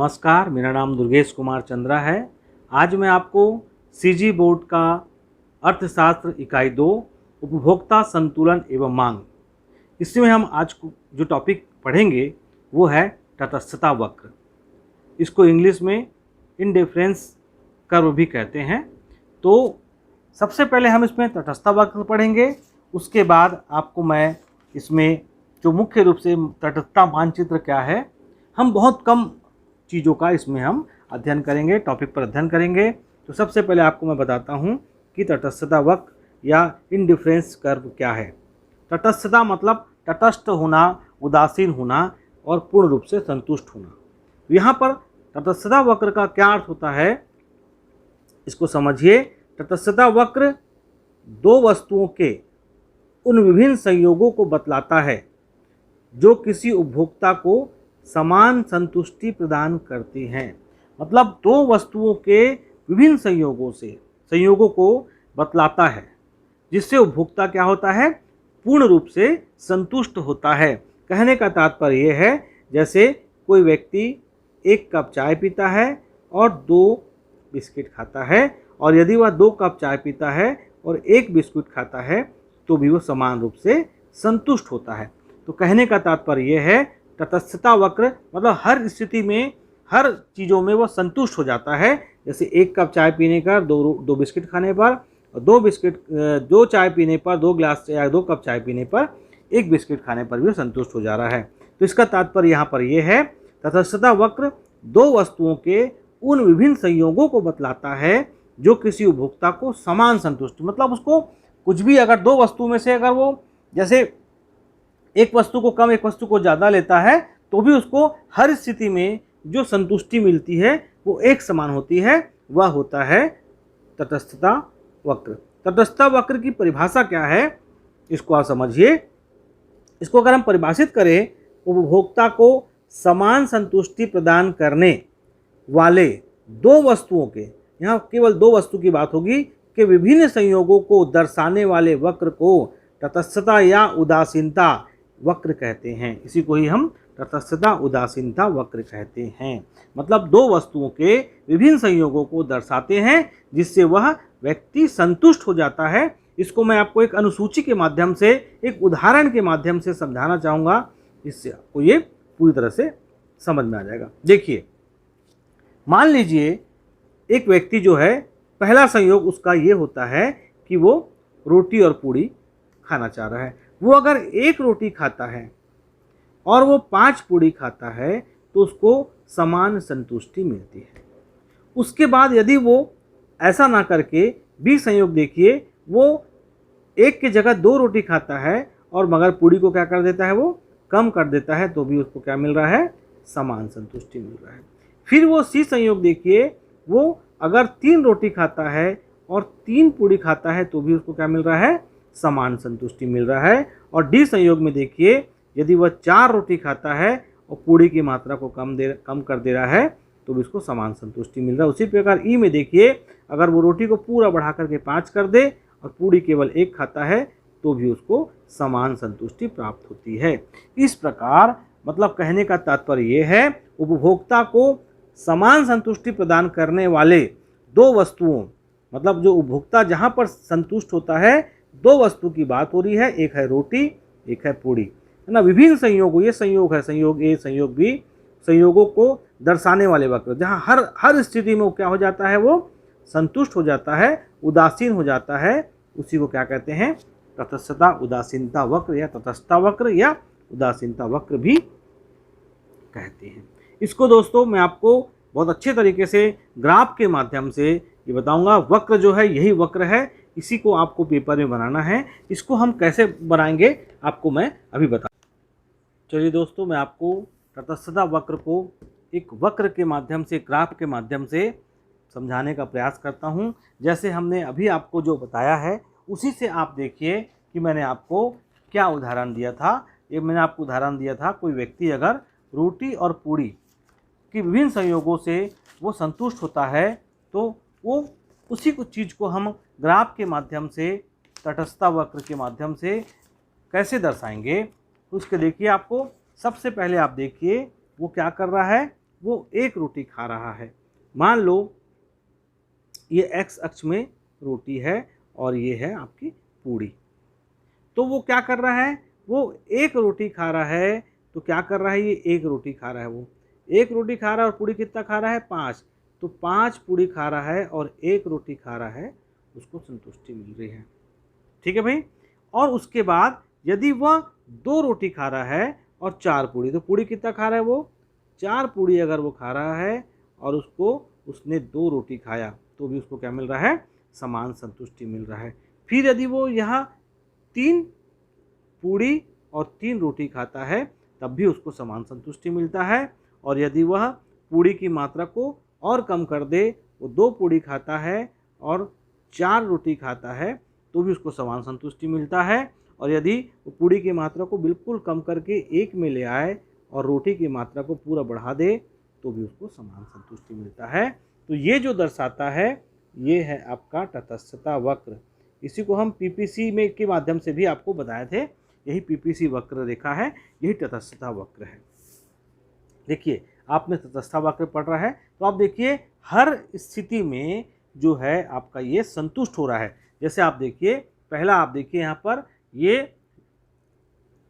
नमस्कार, मेरा नाम दुर्गेश कुमार चंद्रा है। आज मैं आपको सीजी बोर्ड का अर्थशास्त्र इकाई 2 उपभोक्ता संतुलन एवं मांग, इसमें हम आज जो टॉपिक पढ़ेंगे वो है तटस्थता वक्र। इसको इंग्लिश में इंडिफरेंस कर्व भी कहते हैं। तो सबसे पहले हम इसमें तटस्थता वक्र पढ़ेंगे, उसके बाद आपको मैं इसमें जो मुख्य रूप से तटस्थता मानचित्र क्या है, हम बहुत कम चीज़ों का इसमें हम अध्ययन करेंगे, टॉपिक पर अध्ययन करेंगे। तो सबसे पहले आपको मैं बताता हूँ कि तटस्थता वक्र या इंडिफरेंस कर्व क्या है। तटस्थता मतलब तटस्थ होना, उदासीन होना और पूर्ण रूप से संतुष्ट होना। यहाँ पर तटस्थता वक्र का क्या अर्थ होता है, इसको समझिए। तटस्थता वक्र दो वस्तुओं के उन विभिन्न संयोगों को बतलाता है जो किसी उपभोक्ता को समान संतुष्टि प्रदान करती हैं। मतलब दो वस्तुओं के विभिन्न संयोगों को बतलाता है जिससे उपभोक्ता क्या होता है, पूर्ण रूप से संतुष्ट होता है। कहने का तात्पर्य यह है, जैसे कोई व्यक्ति एक कप चाय पीता है और 2 बिस्किट खाता है, और यदि वह 2 कप चाय पीता है और 1 बिस्कुट खाता है तो भी वो समान रूप से संतुष्ट होता है। तो कहने का तात्पर्य यह है, तटस्थता वक्र मतलब हर स्थिति में, हर चीज़ों में वो संतुष्ट हो जाता है। जैसे 1 कप चाय पीने पर, 2 बिस्किट खाने पर, और 2 चाय पीने पर, 2 गिलास या 2 कप चाय पीने पर, 1 बिस्किट खाने पर भी संतुष्ट हो जा रहा है। तो इसका तात्पर्य यहाँ पर यह है, तटस्थता वक्र दो वस्तुओं के उन विभिन्न संयोगों को बतलाता है जो किसी उपभोक्ता को समान संतुष्टि, मतलब उसको कुछ भी, अगर दो वस्तु में से अगर वो जैसे एक वस्तु को कम एक वस्तु को ज़्यादा लेता है तो भी उसको हर स्थिति में जो संतुष्टि मिलती है वो एक समान होती है, वह होता है तटस्थता वक्र। तटस्थता वक्र की परिभाषा क्या है, इसको आप समझिए। इसको अगर हम परिभाषित करें, उपभोक्ता को समान संतुष्टि प्रदान करने वाले दो वस्तुओं के, यहाँ केवल 2 वस्तु की बात होगी, कि विभिन्न संयोगों को दर्शाने वाले वक्र को तटस्थता या उदासीनता वक्र कहते हैं। इसी को ही हम तटस्थता उदासीनता वक्र कहते हैं। मतलब दो वस्तुओं के विभिन्न संयोगों को दर्शाते हैं जिससे वह व्यक्ति संतुष्ट हो जाता है। इसको मैं आपको एक अनुसूची के माध्यम से, एक उदाहरण के माध्यम से समझाना चाहूँगा, इससे आपको ये पूरी तरह से समझ में आ जाएगा। देखिए, मान लीजिए एक व्यक्ति जो है, पहला संयोग उसका ये होता है कि वो रोटी और पूड़ी खाना चाह रहा है। वो अगर 1 रोटी खाता है और वो 5 पूड़ी खाता है तो उसको समान संतुष्टि मिलती है। उसके बाद यदि वो ऐसा ना करके बी संयोग देखिए, वो 1 की जगह 2 रोटी खाता है और मगर पूड़ी को क्या कर देता है, वो कम कर देता है, तो भी उसको क्या मिल रहा है, समान संतुष्टि मिल रहा है। फिर वो सी संयोग देखिए, वो अगर 3 रोटी खाता है और 3 पूड़ी खाता है तो भी उसको क्या मिल रहा है, समान संतुष्टि मिल रहा है। और डी संयोग में देखिए, यदि वह 4 रोटी खाता है और पूड़ी की मात्रा को कम कर दे रहा है तो भी उसको समान संतुष्टि मिल रहा है। उसी प्रकार ई में देखिए, अगर वो रोटी को पूरा बढ़ा करके 5 कर दे और पूड़ी केवल 1 खाता है तो भी उसको समान संतुष्टि प्राप्त होती है। इस प्रकार मतलब कहने का तात्पर्य ये है, उपभोक्ता को समान संतुष्टि प्रदान करने वाले दो वस्तुओं, मतलब जो उपभोक्ता जहाँ पर संतुष्ट होता है, 2 वस्तु की बात हो रही है, एक है रोटी, एक है पूड़ी, है ना। विभिन्न संयोगों, ये संयोग है, संयोग ए, संयोग बी, संयोगों को दर्शाने वाले वक्र, जहाँ हर स्थिति में वो क्या हो जाता है, वो संतुष्ट हो जाता है, उदासीन हो जाता है, उसी को क्या कहते हैं, तटस्थता उदासीनता वक्र या तटस्थता वक्र या उदासीनता वक्र भी कहते हैं। इसको दोस्तों मैं आपको बहुत अच्छे तरीके से ग्राफ के माध्यम से ये बताऊंगा। वक्र जो है यही वक्र है, इसी को आपको पेपर में बनाना है। इसको हम कैसे बनाएंगे आपको मैं अभी बता। चलिए दोस्तों, मैं आपको तटस्थता वक्र को एक वक्र के माध्यम से, ग्राफ के माध्यम से समझाने का प्रयास करता हूं। जैसे हमने अभी आपको जो बताया है उसी से आप देखिए कि मैंने आपको क्या उदाहरण दिया था। ये मैंने आपको उदाहरण दिया था, कोई व्यक्ति अगर रोटी और पूड़ी की विभिन्न संयोगों से वो संतुष्ट होता है तो वो उसी कुछ चीज़ को हम ग्राफ के माध्यम से, तटस्थता वक्र के माध्यम से कैसे दर्शाएंगे। उसके देखिए, आपको सबसे पहले आप देखिए वो क्या कर रहा है, वो एक रोटी खा रहा है। मान लो ये x अक्ष में रोटी है और ये है आपकी पूड़ी। तो वो क्या कर रहा है, वो एक रोटी खा रहा है। तो क्या कर रहा है, ये एक रोटी खा रहा है, वो एक रोटी खा रहा है और पूड़ी कितना खा रहा है, 5। तो 5 पूड़ी खा रहा है और एक रोटी खा रहा है, उसको संतुष्टि मिल रही है। ठीक है भाई। और उसके बाद यदि वह 2 रोटी खा रहा है और 4 पूड़ी, तो पूड़ी कितना खा रहा है, वो 4 पूड़ी अगर वो खा रहा है और उसने 2 रोटी खाया, तो भी उसको क्या मिल रहा है, समान संतुष्टि मिल रहा है। फिर यदि वो यहाँ 3 पूड़ी और 3 रोटी खाता है, तब भी उसको समान संतुष्टि मिलता है। और यदि वह पूड़ी की मात्रा को और कम कर दे, वो 2 पूड़ी खाता है और 4 रोटी खाता है, तो भी उसको समान संतुष्टि मिलता है। और यदि वो पूड़ी की मात्रा को बिल्कुल कम करके 1 में ले आए और रोटी की मात्रा को पूरा बढ़ा दे, तो भी उसको समान संतुष्टि मिलता है। तो ये जो दर्शाता है, ये है आपका तटस्थता वक्र। इसी को हम पीपीसी में के माध्यम से भी आपको बताए थे। यही पीपीसी वक्र रेखा है, यही तटस्थता वक्र है। देखिए, आपने तटस्थता वक्र पढ़ रहा है, तो आप देखिए हर स्थिति में जो है आपका ये संतुष्ट हो रहा है। जैसे आप देखिए, पहला आप देखिए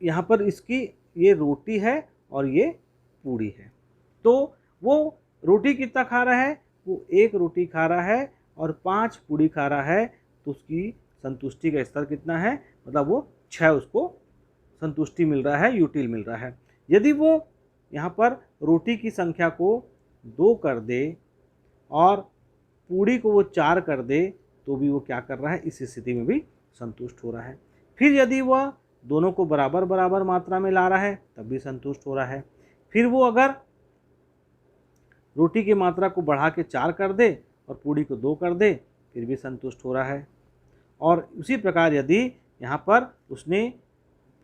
यहाँ पर इसकी ये रोटी है और ये पूड़ी है। तो वो रोटी कितना खा रहा है, वो 1 रोटी खा रहा है और 5 पूड़ी खा रहा है। तो उसकी संतुष्टि का स्तर कितना है, मतलब वो 6 उसको संतुष्टि मिल रहा है, यूटिल मिल रहा है। यदि वो यहाँ पर रोटी की संख्या को 2 कर दे और पूड़ी को वो 4 कर दे, तो भी वो क्या कर रहा है, इस स्थिति में भी संतुष्ट हो रहा है। फिर यदि वह दोनों को बराबर बराबर मात्रा में ला रहा है, तब भी संतुष्ट हो रहा है। फिर वो अगर रोटी की मात्रा को बढ़ा के 4 कर दे और पूड़ी को 2 कर दे, फिर भी संतुष्ट हो रहा है। और उसी प्रकार यदि यहाँ पर उसने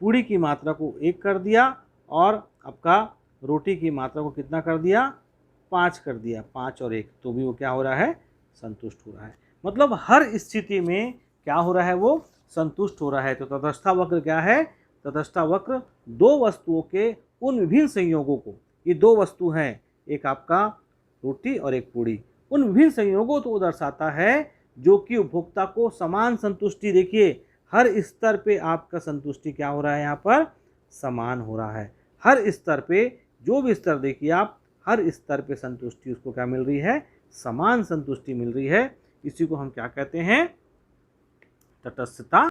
पूड़ी की मात्रा को 1 कर दिया और आपका रोटी की मात्रा को कितना कर दिया, 5 कर दिया, 5 और 1, तो भी वो क्या हो रहा है, संतुष्ट हो रहा है। मतलब हर स्थिति में क्या हो रहा है, वो संतुष्ट हो रहा है। तो तटस्था वक्र क्या है, तटस्था वक्र 2 वस्तुओं के उन विभिन्न संयोगों को, ये 2 वस्तु हैं, एक आपका रोटी और एक पूड़ी, उन विभिन्न संयोगों को दर्शाता है जो कि उपभोक्ता को समान संतुष्टि, देखिए हर स्तर पे आपका संतुष्टि क्या हो रहा है, यहाँ पर समान हो रहा है। हर स्तर पे, जो भी स्तर देखिए आप, हर स्तर पे संतुष्टि उसको क्या मिल रही है, समान संतुष्टि मिल रही है। इसी को हम क्या कहते हैं, तटस्थता।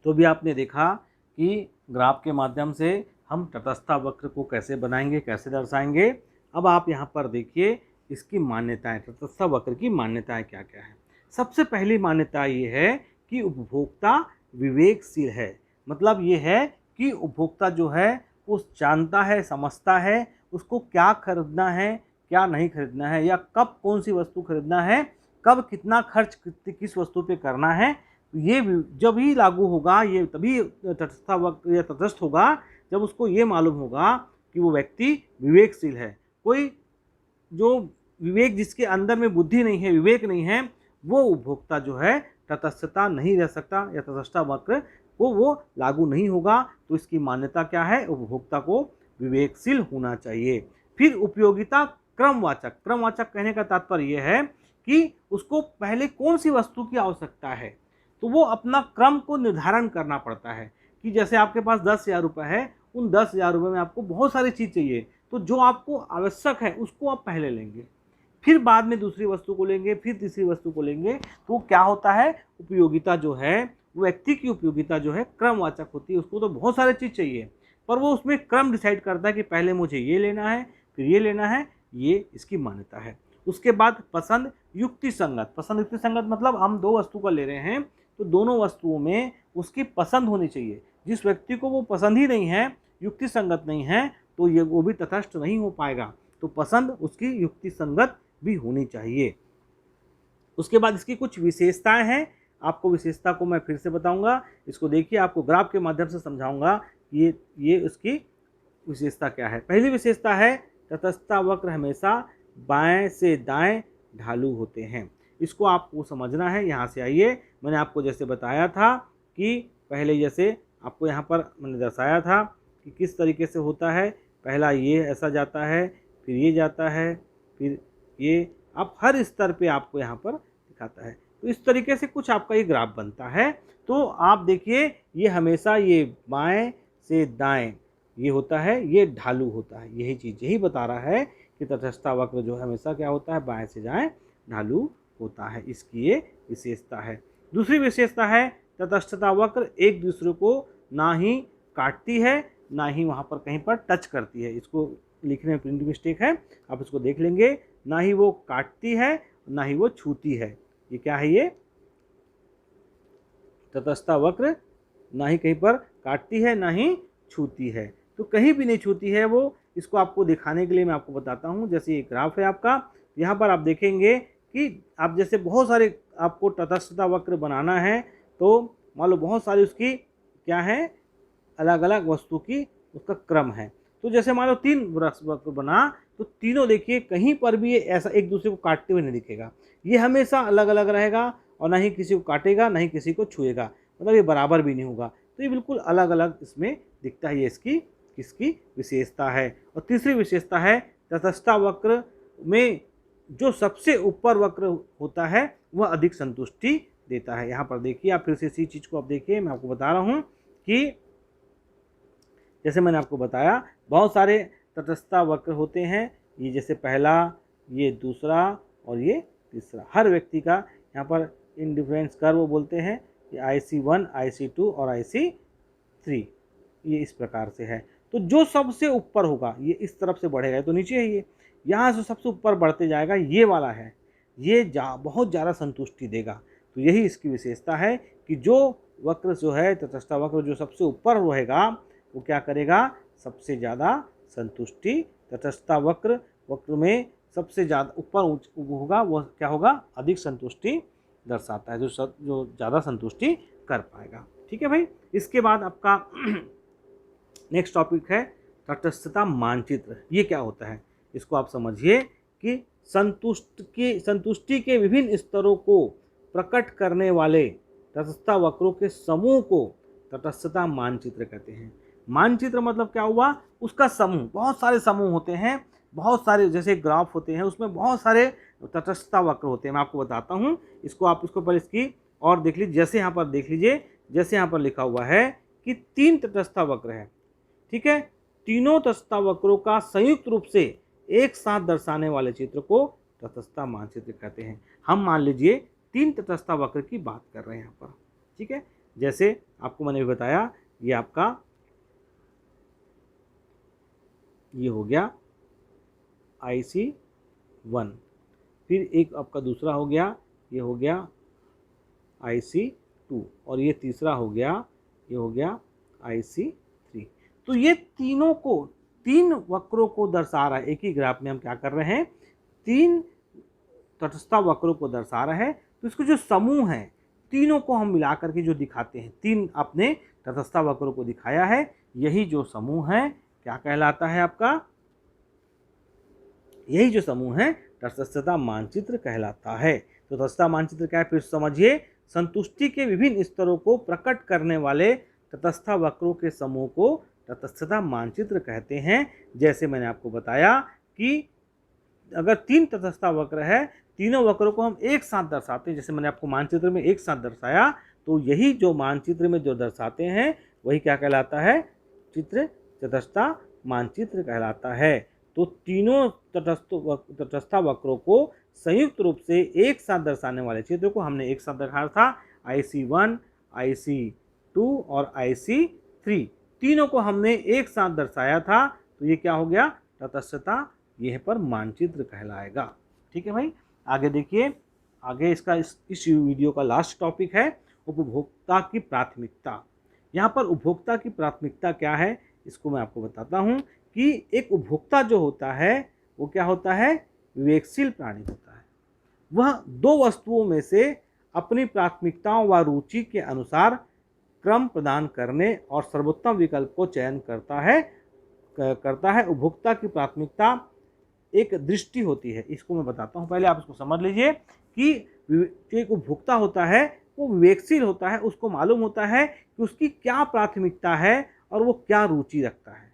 तो भी आपने देखा कि ग्राफ के माध्यम से हम तटस्थता वक्र को कैसे बनाएंगे, कैसे दर्शाएंगे। अब आप यहाँ पर देखिए इसकी मान्यताएं, तटस्थता वक्र की मान्यताएं क्या क्या है। सबसे पहली मान्यता ये है कि उपभोक्ता विवेकशील है। मतलब ये है कि उपभोक्ता जो है वो जानता है, समझता है उसको क्या खरीदना है, क्या नहीं खरीदना है, या कब कौन सी वस्तु खरीदना है, कब कितना खर्च किस वस्तु पे करना है। ये जब ही लागू होगा, ये तभी तटस्थ वक्र या तटस्थ होगा जब उसको ये मालूम होगा कि वो व्यक्ति विवेकशील है। कोई जो विवेक, जिसके अंदर में बुद्धि नहीं है, विवेक नहीं है, वो उपभोक्ता जो है तटस्थता नहीं रह सकता, या तटस्थ वक्र को वो लागू नहीं होगा। तो इसकी मान्यता क्या है, उपभोक्ता को विवेकशील होना चाहिए। फिर उपयोगिता क्रमवाचक, क्रमवाचक कहने का तात्पर्य यह है कि उसको पहले कौन सी वस्तु की आवश्यकता है, तो वो अपना क्रम को निर्धारण करना पड़ता है। कि जैसे आपके पास 10,000 रुपये है, उन 10,000 रुपये में आपको बहुत सारी चीज़ चाहिए, तो जो आपको आवश्यक है उसको आप पहले लेंगे, फिर बाद में दूसरी वस्तु को लेंगे, फिर तीसरी वस्तु को लेंगे। तो क्या होता है, उपयोगिता जो है, व्यक्ति की उपयोगिता जो है क्रमवाचक होती है। उसको तो बहुत सारी चीज़ चाहिए, पर वो उसमें क्रम डिसाइड करता है कि पहले मुझे ये लेना है, फिर ये लेना है, ये इसकी मान्यता है। उसके बाद पसंद युक्ति संगत, पसंद युक्ति संगत मतलब हम 2 वस्तु का ले रहे हैं, तो दोनों वस्तुओं में उसकी पसंद होनी चाहिए। जिस व्यक्ति को वो पसंद ही नहीं है, युक्ति संगत नहीं है, तो ये वो भी तटस्थ नहीं हो पाएगा। तो पसंद उसकी युक्ति संगत भी होनी चाहिए। उसके बाद इसकी कुछ विशेषताएं हैं, आपको विशेषता को मैं फिर से बताऊंगा। इसको देखिए, आपको ग्राफ के माध्यम से समझाऊंगा कि ये उसकी विशेषता क्या है। पहली विशेषता है, तटस्थता वक्र हमेशा बाएं से दाएं ढालू होते हैं। इसको आपको समझना है। यहाँ से आइए, मैंने आपको जैसे बताया था कि पहले जैसे आपको यहाँ पर मैंने दर्शाया था कि किस तरीके से होता है। पहला ये ऐसा जाता है, फिर ये जाता है, फिर ये, आप हर स्तर पे आपको यहाँ पर दिखाता है। तो इस तरीके से कुछ आपका ये ग्राफ बनता है। तो आप देखिए ये हमेशा ये बाएं से दाएं ये होता है, ये ढालू होता है। यही चीज़ यही बता रहा है कि तटस्थता वक्र जो है हमेशा क्या होता है, बाएं से दाएं ढालू होता है। इसकी ये विशेषता है। दूसरी विशेषता है तटस्थता वक्र एक दूसरे को ना ही काटती है, ना ही वहाँ पर कहीं पर टच करती है। इसको लिखने में प्रिंट मिस्टेक है, आप इसको देख लेंगे। ना ही वो काटती है, ना ही वो छूती है। ये क्या है, ये तटस्थता वक्र ना ही कहीं पर काटती है, ना ही छूती है। तो कहीं भी नहीं छूती है वो। इसको आपको दिखाने के लिए मैं आपको बताता हूँ। जैसे ये ग्राफ है आपका, यहाँ पर आप देखेंगे कि आप जैसे बहुत सारे आपको तटस्थता वक्र बनाना है, तो मान लो बहुत सारी उसकी क्या है, अलग अलग वस्तु की उसका क्रम है। तो जैसे मान लो 3 वक्र बना, तो तीनों देखिए कहीं पर भी ये ऐसा एक दूसरे को काटते हुए नहीं दिखेगा। ये हमेशा अलग अलग रहेगा और ना ही किसी को काटेगा, ना ही किसी को छुएगा, मतलब ये बराबर भी नहीं होगा। तो ये बिल्कुल अलग अलग इसमें दिखता है। ये इसकी विशेषता है। और तीसरी विशेषता है तटस्थता वक्र में जो सबसे ऊपर वक्र होता है वह अधिक संतुष्टि देता है। यहाँ पर देखिए आप फिर से इसी चीज़ को आप देखिए, मैं आपको बता रहा हूँ कि जैसे मैंने आपको बताया बहुत सारे तटस्थता वक्र होते हैं। ये जैसे पहला, ये दूसरा और ये तीसरा। हर व्यक्ति का यहाँ पर इंडिफरेंस कर्व बोलते हैं। ये IC1, IC2 और IC3 ये इस प्रकार से है। तो जो सबसे ऊपर होगा ये इस तरफ से बढ़ेगा, तो नीचे है ये, यहाँ से सबसे ऊपर बढ़ते जाएगा, ये वाला है, ये बहुत ज़्यादा संतुष्टि देगा। तो यही इसकी विशेषता है कि जो वक्र जो है तटस्थता वक्र जो सबसे ऊपर रहेगा वो क्या करेगा, सबसे ज़्यादा संतुष्टि। तटस्थता वक्र में सबसे ज़्यादा ऊपर होगा वो क्या होगा, अधिक संतुष्टि दर्शाता है, जो ज़्यादा संतुष्टि कर पाएगा। ठीक है भाई। इसके बाद आपका नेक्स्ट टॉपिक है तटस्थता मानचित्र। ये क्या होता है, इसको आप समझिए कि संतुष्टि के विभिन्न स्तरों को प्रकट करने वाले तटस्थता वक्रों के समूह को तटस्थता मानचित्र कहते हैं। मानचित्र मतलब क्या हुआ, उसका समूह। बहुत सारे समूह होते हैं, बहुत सारे जैसे ग्राफ होते हैं, उसमें बहुत सारे तटस्थता वक्र होते हैं। मैं आपको बताता हूँ। इसको पहले इसकी और देख लीजिए। जैसे यहाँ पर देख लीजिए, जैसे यहाँ पर लिखा हुआ है कि 3 तटस्थता वक्र है। ठीक है, तीनों तटस्थता वक्रों का संयुक्त रूप से एक साथ दर्शाने वाले चित्र को तटस्थता मानचित्र कहते हैं। हम मान लीजिए 3 तटस्थता वक्र की बात कर रहे हैं यहाँ पर। ठीक है, जैसे आपको मैंने भी बताया, ये आपका ये हो गया IC1, फिर एक आपका दूसरा हो गया, ये हो गया IC2 और ये तीसरा हो गया, ये हो गया IC3। तो ये तीन वक्रों को दर्शा रहा है। एक ही ग्राफ में हम क्या कर रहे हैं, 3 तटस्थता वक्रों को दर्शा रहे हैं। तो इसको जो समूह है, तीनों को हम मिलाकर के जो दिखाते हैं, 3 अपने तटस्थता वक्रों को दिखाया है, यही जो समूह है क्या कहलाता है आपका, यही जो समूह है तटस्थता मानचित्र कहलाता है। तो तटस्थता मानचित्र क्या है, फिर समझिए, संतुष्टि के विभिन्न स्तरों को प्रकट करने वाले तटस्थ वक्रों के समूह को तटस्थता मानचित्र कहते हैं। जैसे मैंने आपको बताया कि अगर 3 तटस्थ वक्र है, तीनों वक्रों को हम एक साथ दर्शाते हैं। जैसे मैंने आपको मानचित्र में एक साथ दर्शाया, तो यही जो मानचित्र में जो दर्शाते हैं वही क्या कहलाता है, चित्र तटस्थता मानचित्र कहलाता है। तो तीनों तटस्थ वक्रों को संयुक्त रूप से एक साथ दर्शाने वाले चित्र को हमने एक साथ दर्शाया था। IC1, IC2 और IC3 तीनों को हमने एक साथ दर्शाया था। तो ये क्या हो गया, तटस्थता, यह पर मानचित्र कहलाएगा। ठीक है भाई, आगे देखिए। आगे इसका इस वीडियो का लास्ट टॉपिक है उपभोक्ता की प्राथमिकता। यहाँ पर उपभोक्ता की प्राथमिकता क्या है, इसको मैं आपको बताता हूँ कि एक उपभोक्ता जो होता है वो क्या होता है, विवेकशील प्राणी होता है। वह 2 वस्तुओं में से अपनी प्राथमिकताओं व रुचि के अनुसार क्रम प्रदान करने और सर्वोत्तम विकल्प को चयन करता है। उपभोक्ता की प्राथमिकता एक दृष्टि होती है। इसको मैं बताता हूँ, पहले आप इसको समझ लीजिए कि जो एक उपभोक्ता होता है वो विवेकशील होता है। उसको मालूम होता है कि उसकी क्या प्राथमिकता है और वो क्या रुचि रखता है।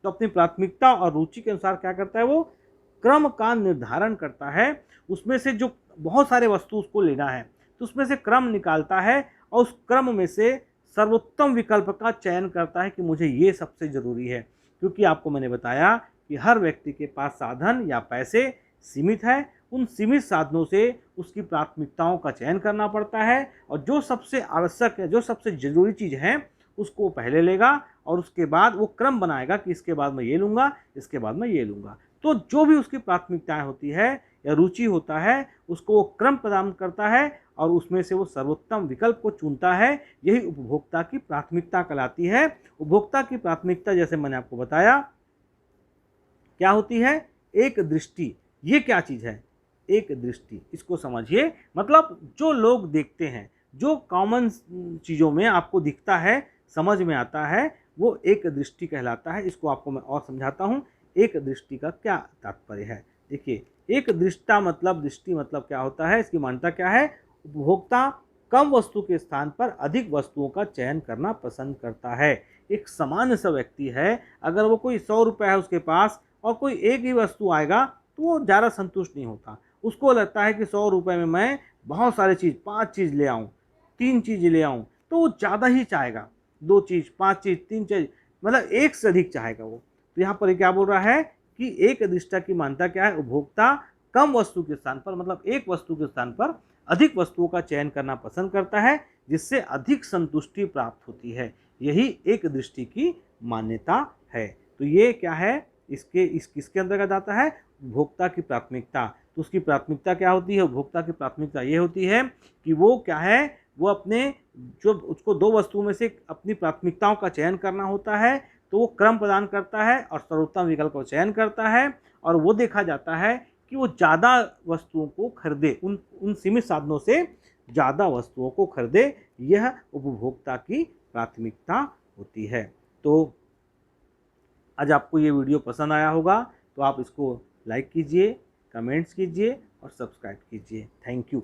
तो अपनी प्राथमिकता और रुचि के अनुसार क्या करता है, वो क्रम का निर्धारण करता है, उसमें से जो बहुत सारे वस्तु उसको लेना है तो उसमें से क्रम निकालता है और उस क्रम में से सर्वोत्तम विकल्प का चयन करता है कि मुझे ये सबसे ज़रूरी है। क्योंकि आपको मैंने बताया कि हर व्यक्ति के पास साधन या पैसे सीमित है, उन सीमित साधनों से उसकी प्राथमिकताओं का चयन करना पड़ता है और जो सबसे आवश्यक है, जो सबसे ज़रूरी चीज़ है उसको पहले लेगा और उसके बाद वो क्रम बनाएगा कि इसके बाद मैं ये लूँगा, इसके बाद मैं ये लूँगा। तो जो भी उसकी प्राथमिकताएं होती है या रुचि होता है उसको वो क्रम प्रदान करता है और उसमें से वो सर्वोत्तम विकल्प को चुनता है। यही उपभोक्ता की प्राथमिकता कहलाती है। उपभोक्ता की प्राथमिकता जैसे मैंने आपको बताया क्या होती है, एक दृष्टि। ये क्या चीज़ है, एक दृष्टि, इसको समझिए। मतलब जो लोग देखते हैं, जो कॉमन चीज़ों में आपको दिखता है, समझ में आता है, वो एक दृष्टि कहलाता है। इसको आपको मैं और समझाता हूँ एक दृष्टि का क्या तात्पर्य है। देखिए, एक दृष्टि मतलब क्या होता है, इसकी मान्यता क्या है, उपभोक्ता कम वस्तु के स्थान पर अधिक वस्तुओं का चयन करना पसंद करता है। एक सामान्य सा व्यक्ति है, अगर वो कोई 100 रुपये है उसके पास और कोई एक ही वस्तु आएगा तो वो ज़्यादा संतुष्ट नहीं होता। उसको लगता है कि 100 रुपये में मैं बहुत सारी चीज़, 5 चीज़ ले आऊँ, 3 चीज़ ले आऊँ, तो वो ज़्यादा ही चाहेगा। 2 चीज़, 5 चीज़, 3 चीज़, मतलब एक से अधिक चाहेगा वो। तो यहाँ पर ये क्या बोल रहा है कि एक दृष्टा की मान्यता क्या है, उपभोक्ता कम वस्तु के स्थान पर, मतलब एक वस्तु के स्थान पर अधिक वस्तुओं का चयन करना पसंद करता है, जिससे अधिक संतुष्टि प्राप्त होती है। यही एक दृष्टि की मान्यता है। तो ये क्या है, किसके अंतर्गत आता है, उपभोक्ता की प्राथमिकता। तो उसकी प्राथमिकता क्या होती है, उपभोक्ता की प्राथमिकता ये होती है कि वो क्या है, वो अपने जो उसको 2 वस्तुओं में से अपनी प्राथमिकताओं का चयन करना होता है, तो वो क्रम प्रदान करता है और सर्वोत्तम विकल्प का चयन करता है और वो देखा जाता है कि वो ज़्यादा वस्तुओं को खरीदे, उन सीमित साधनों से ज़्यादा वस्तुओं को खरीदे। यह उपभोक्ता की प्राथमिकता होती है। तो आज आपको ये वीडियो पसंद आया होगा तो आप इसको लाइक कीजिए, कमेंट्स कीजिए और सब्सक्राइब कीजिए। Thank you.